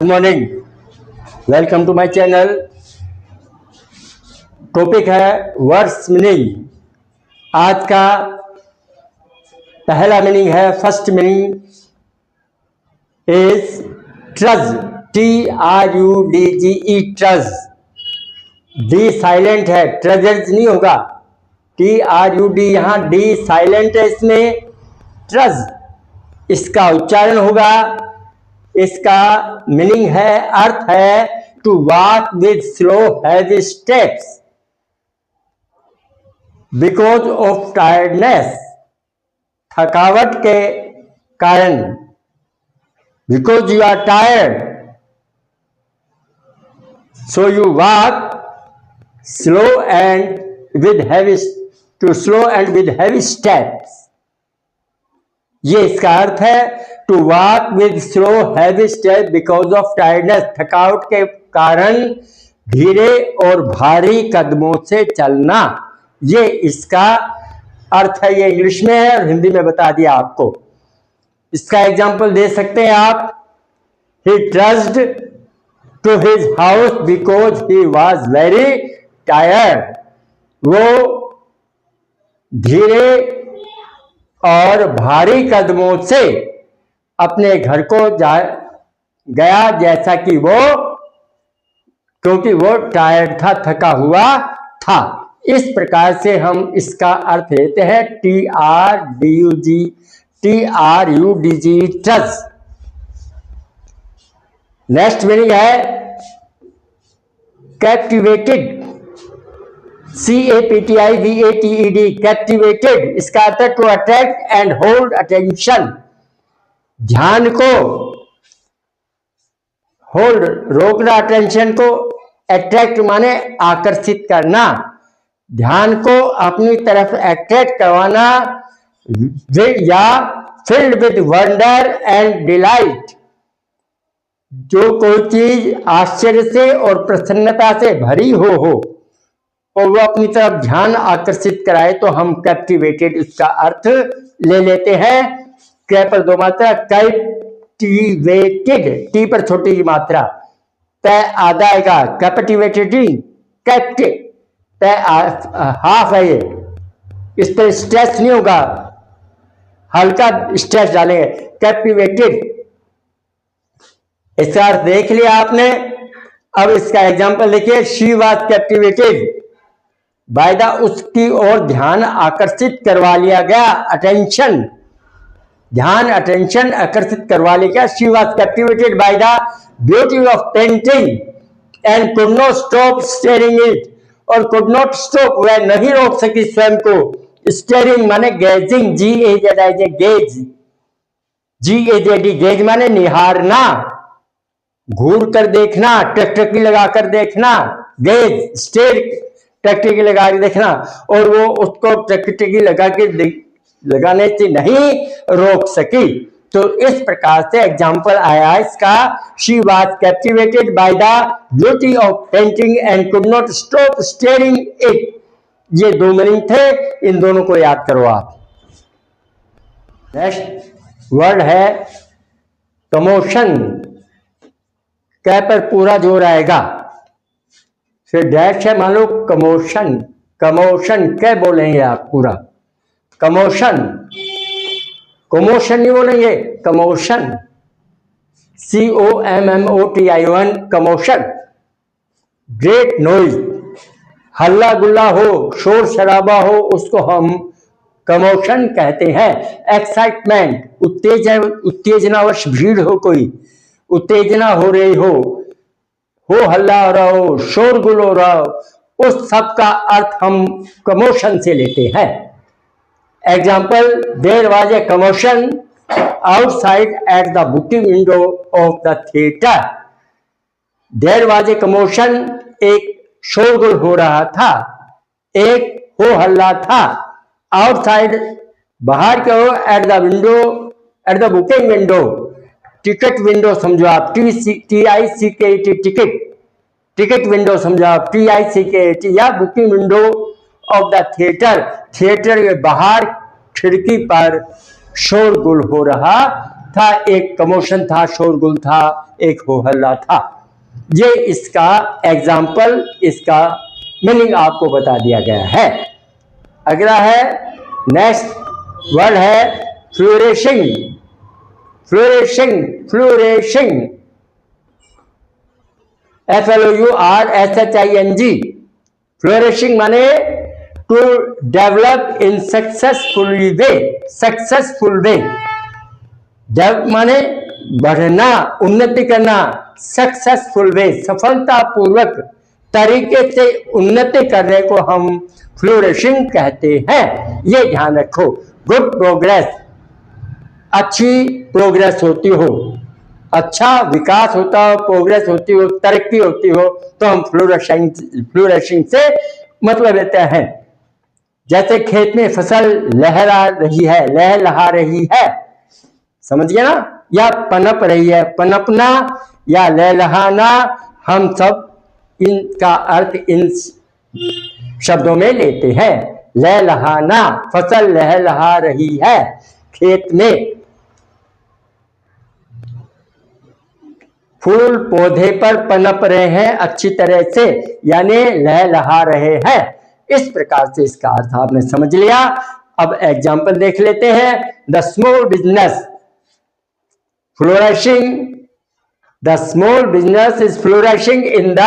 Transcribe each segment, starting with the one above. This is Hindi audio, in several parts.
Morning, welcome to my channel. Topic है वर्ड्स मीनिंग। आज का पहला मीनिंग है, first meaning is trudge, TRUDGE, trudge. D silent है, ट्रेजर्स नहीं होगा, TRUD, यहाँ डी साइलेंट है इसमें, ट्रज इसका उच्चारण होगा। इसका मीनिंग है, अर्थ है to walk with slow heavy steps because of tiredness, थकावट के कारण। Because you are tired so you walk slow and with heavy, to slow and with heavy steps. ये इसका अर्थ है, to walk with slow heavy step because of tiredness, थकावट के कारण धीरे और भारी कदमों से चलना। ये इसका अर्थ है। ये इंग्लिश में है और हिंदी में बता दिया आपको। इसका एग्जांपल दे सकते हैं आप। He trudged to his house because he was very tired. वो धीरे और भारी कदमों से अपने घर को गया, जैसा कि वो, क्योंकि वो टायर्ड था, थका हुआ था। इस प्रकार से हम इसका अर्थ लेते हैं, TRUDGE, ट्रज। नेक्स्ट मीनिंग है कैप्टिवेटेड, CAPTIVATED, कैप्टिवेटेड। इसका अर्थ है to attract and hold attention, ध्यान को होल्ड, रोकना, अटेंशन को अट्रैक्ट माने आकर्षित करना, ध्यान को अपनी तरफ अट्रैक्ट करवाना, या filled with wonder and delight, जो कोई चीज आश्चर्य से और प्रसन्नता से भरी हो और वो अपनी तरफ ध्यान आकर्षित कराए, तो हम कैप्टिवेटेड इसका अर्थ ले लेते हैं। कै पर दो मात्रा, कैप्टिवेटेड, टी पर छोटी की मात्रा, तय आधा आएगा, कैप्टिवेटेड, कैप्टिव, तय हाफ है ये, इस पर स्ट्रेस नहीं होगा, हल्का स्ट्रेस डालेंगे, कैप्टिवेटेड। इसका अर्थ देख लिया आपने। अब इसका एग्जांपल देखिए, she was captivated by the, उसकी ओर ध्यान आकर्षित करवा लिया गया, अटेंशन, ध्यान अटेंशन आकर्षित करवा लिया गया। She was captivated by the beauty of painting and could not stop steering it, और कुड नॉट स्टॉप, वह नहीं रोक सकी स्वयं को। स्टेयरिंग माने गेजिंग, गेज, GAZD, गेज माने निहारना, घूर कर देखना, टकटकी लगाकर देखना, गेज, स्टेयर, टकटकी लगा के देखना, और वो उसको टकटकी लगा के लगाने से नहीं रोक सकी। तो इस प्रकार से एग्जाम्पल आया इसका, she was captivated by the beauty of painting and could not stop steering it. ये दो मीनिंग थे, इन दोनों को याद करो आप। नेक्स्ट वर्ड है कमोशन, कै पर पूरा जोर आएगा, फिर डैश है, मान लो कमोशन, कमोशन क्या बोलेंगे आप पूरा, कमोशन, कमोशन नहीं बोलेंगे, commotion, COMMOTION, commotion. Great noise, हल्ला गुल्ला हो, शोर शराबा हो, उसको हम कमोशन कहते हैं। एक्साइटमेंट, उत्तेजनावश भीड़ हो, कोई उत्तेजना हो रही हो हल्ला हो रहा हो, शोरगुल हो रहा हो, उस सब का अर्थ हम कमोशन से लेते हैं। Example, there was a commotion outside at the booking window of the theatre. There was a commotion, एक शोरगुल हो रहा था, एक हो हल्ला था, आउटसाइड बाहर के हो, at the window, eight the booking window, ticket window समझो आप, TICKET, टिकट, टिकट विंडो समझो आप, TICKET, या booking window of the theatre, theatre के बाहर खिड़की पर शोरगुल हो रहा था, एक कमोशन था, शोरगुल था, एक हो हल्ला था। ये इसका एग्जाम्पल, इसका मीनिंग आपको बता दिया गया है। अगला है, नेक्स्ट वर्ड है flourishing. Flourishing, flourishing, FLOURSHING। Flourishing माने to develop in successful way. Successful way, develop माने बढ़ना, उन्नति करना। सक्सेसफुल वे, सफलतापूर्वक तरीके से उन्नति करने को हम फ्लोरिशिंग कहते हैं। ये ध्यान रखो। गुड प्रोग्रेस, अच्छी प्रोग्रेस होती हो, अच्छा विकास होता हो, प्रोग्रेस होती हो, तरक्की होती हो, तो हम फ्लोरिशिंग से मतलब लेते हैं। जैसे खेत में फसल लहरा रही है, लहलहा रही है, समझ गया ना, या पनप रही है। पनपना या लहलहाना, हम सब इनका अर्थ इन शब्दों में लेते हैं। लहलहाना, फसल लहलहा रही है खेत में। फूल पौधे पर पनप रहे हैं अच्छी तरह से, यानी लहलहा रहे हैं। इस प्रकार से इसका अर्थ आपने समझ लिया। अब एग्जाम्पल देख लेते हैं। The small business flourishing, the small business is flourishing in the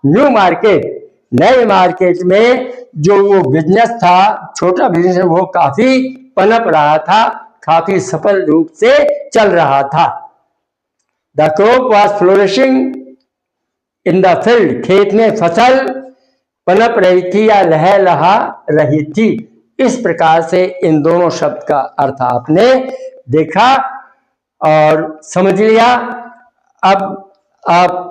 new market. नए मार्केट में जो वो बिजनेस था, छोटा बिजनेस, वो काफी पनप रहा था, काफी सफल रूप से चल रहा था। The crop was flourishing in the field. खेत में फसल पनप रही थी या लहलहा रही थी। इस प्रकार से इन दोनों शब्द का अर्थ आपने देखा और समझ लिया। अब आप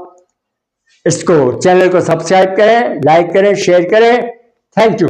इसको, चैनल को सब्सक्राइब करें, लाइक करें, शेयर करें। Thank you.